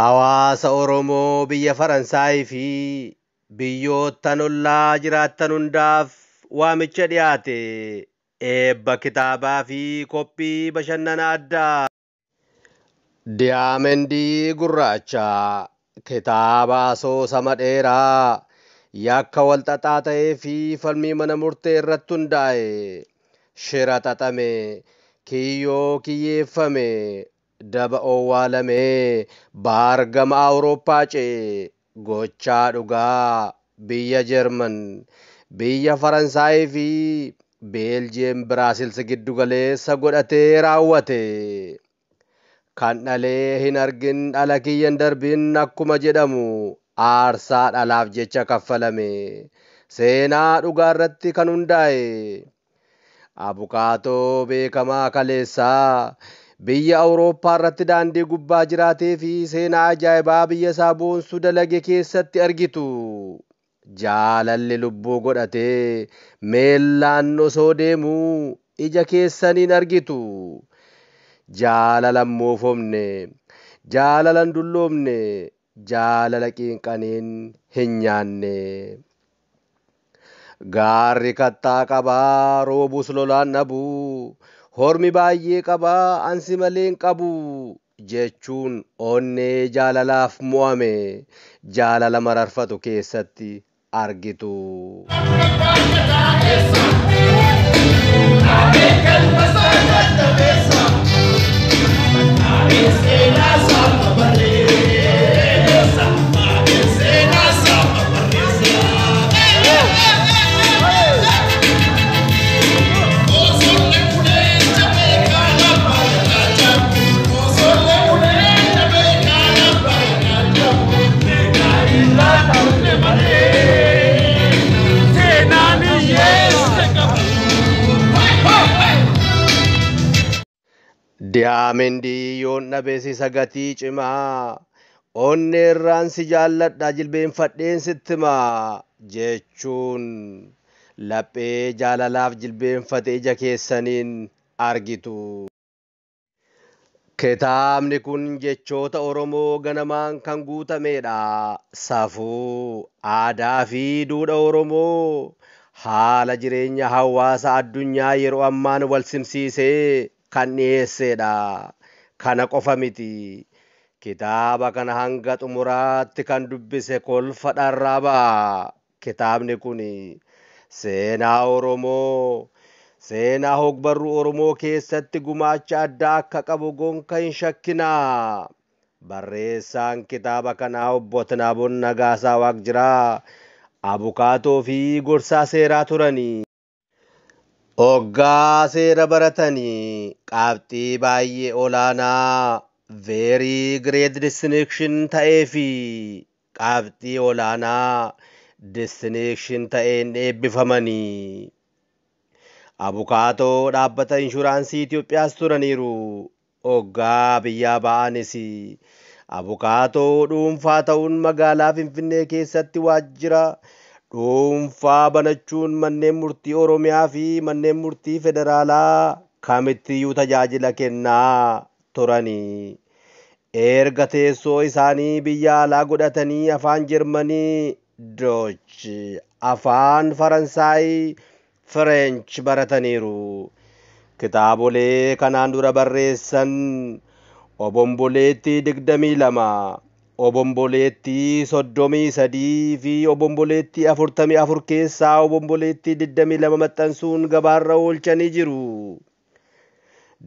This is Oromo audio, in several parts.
Hawaasa Oromoo biyya Faransaayii fi biyyoottan ollaa jiraattan hundaaf waamicha dhiyaate eebba kitaabaa fi qophii bashannana addaa. Diyaamendii Gurraacha kitaaba asoosama dheeraa yakka walxaxaa ta'ee fi falmii mana murtee irratti hundaa'e shira xaxame kiyyoo kiyyeeffame daba owwaalamee baargama Awurooppaa ce'e gochaa dhugaa biyya Jarman biyya Faransaayii fi Beeljiyeem Biraasiilsi giddu galeessa godhatee raawwate. Kan dhalee hin argin dhala kiyyan darbin akkuma jedhamu aarsaa dhalaaf jecha kaffalame seenaa dhugaa irratti kan hundaa'e. Abukaatoo beekamaa kaleessaa biyya Awurooppaa irratti daandii gubbaa jiraatee fi seenaa ajaa'ibaa biyya isaa boonsuu dalage keessatti argitu. Jaalalli lubbuu godhatee meellaan osoo deemuu ija keessaniin argitu. Jaalala moofomne, jaalala dulloomne, jaalala qiinqaniin hin nyaanne. Gaarri kattaa qabaa roobus lolaan dhabuu. Hormi baay'ee qabaa ansi malee hin qabu jechuun onnee jaalalaaf mo'ame jaalala mararfatu keessatti argitu. Diyaamendii yoon dhabeessisa gatii cimaa onneerraan si jaalladha jilbeenfadheen sitti himaa jechuun laphee jaalalaaf jilbeenfate ija keessaniin argitu. Kitaabni kun jechoota Oromoo ganamaan kan guutamedha. Safuu, aadaa fi duudhaa Oromoo haala jireenya hawaasa addunyaa yeroo ammaan wal simsiisee kan dhiyeessedha. Kana qofa miti. Kitaaba kana hanga xumuraatti kan dubbise kolfa dharraa ba'a. Kitaabni kun seenaa Oromoo, seenaa hogbarruu Oromoo keessatti gumaacha addaa akka qabu gonka hin shakkinaa. Barreessaan kitaaba kanaa obbo Tinaaboon Nagaasaa Waaqjiraa abukaatoo fi gorsaa seeraa turanii. Hoggaa seera baratanii qabxii baay'ee olaanaa very great distinction ta'ee fi qabxii olaanaa distinction ta'een eebbifamanii. Abukaatoo dhaabbata inshuraansii Itoophiyaas turaniiru. Hoggaa biyyaa ba'anis abukaatoo dhuunfaa ta'uun magaalaa Finfinnee keessatti waajjira dhuunfaa banachuun manneen murtii Oromiyaa fi manneen murtii federaalaa kamittiyyuu tajaajila kennaa turanii. Erga teessoo isaanii biyya alaa godhatanii afaan Jarmanii, Dutch, afaan Faransaayii, French barataniiru. Kitaabolee kanaan dura barreessan Obomboleettii 22, Obomboleettii 33 fi Obomboleettii 44 keessaa Obomboleettii 22 maxxansuun gabaarra oolchanii jiru.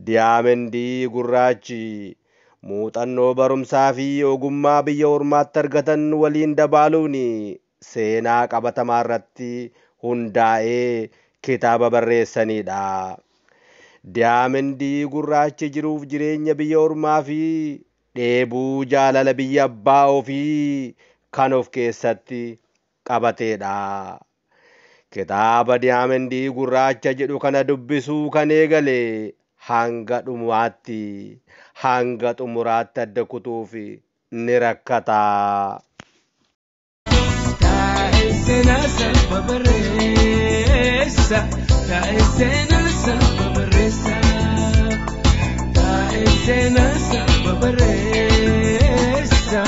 Diyaamendii Gurraachi muuxannoo barumsaa fi ogummaa biyya ormaatti argatan waliin dabaaluun seenaa qabatamaa irratti hundaa'ee kitaaba barreessanidha. Diyaamendii Gurraachi jiruuf jireenya biyya ormaa fi dheebuu jaalala biyya abbaa ofii kan of keessatti qabatedha. Kitaaba Diyaamendii Gurraacha jedhu kana dubbisuu kan eegale hanga dhumaatti hanga xumuraatti adda kutuuf ni rakkata. Sena sa babaresa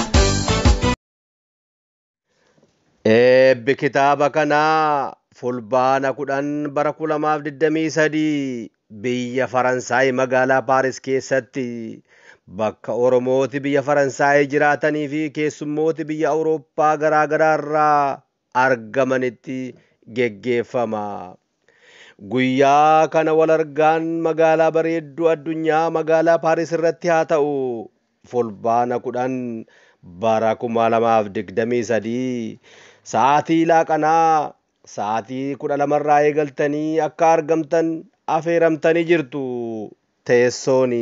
Eebbi kitaaba kanaa fulbaana 10 bara 2023 biyya Faransaay magaalaa Paaris keessatti bakka Oromooti biyya Faransaay jiraatanii fi keessummooti biyya Awurooppaa garaa garaa irraa argamanitti geggeeffama. Guyyaa kana wal argaan magaalaa bareedduu addunyaa magaalaa Paaris irratti haa ta'u fulbaana 10 bara 2023 sa'aatii laaqanaa sa'aatii 12 irraa eegaltanii akka argamtan affeeramtanii jirtu. Teessoon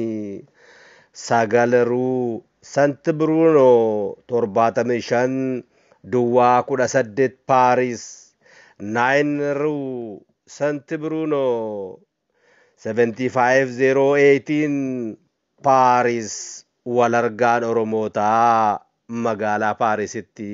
9 Sant Bruno 75 Duwwaa 18 Paaris 9 Sant Bruno 75018 Paaris wal argaan Oromootaa magaalaa Paarisitti.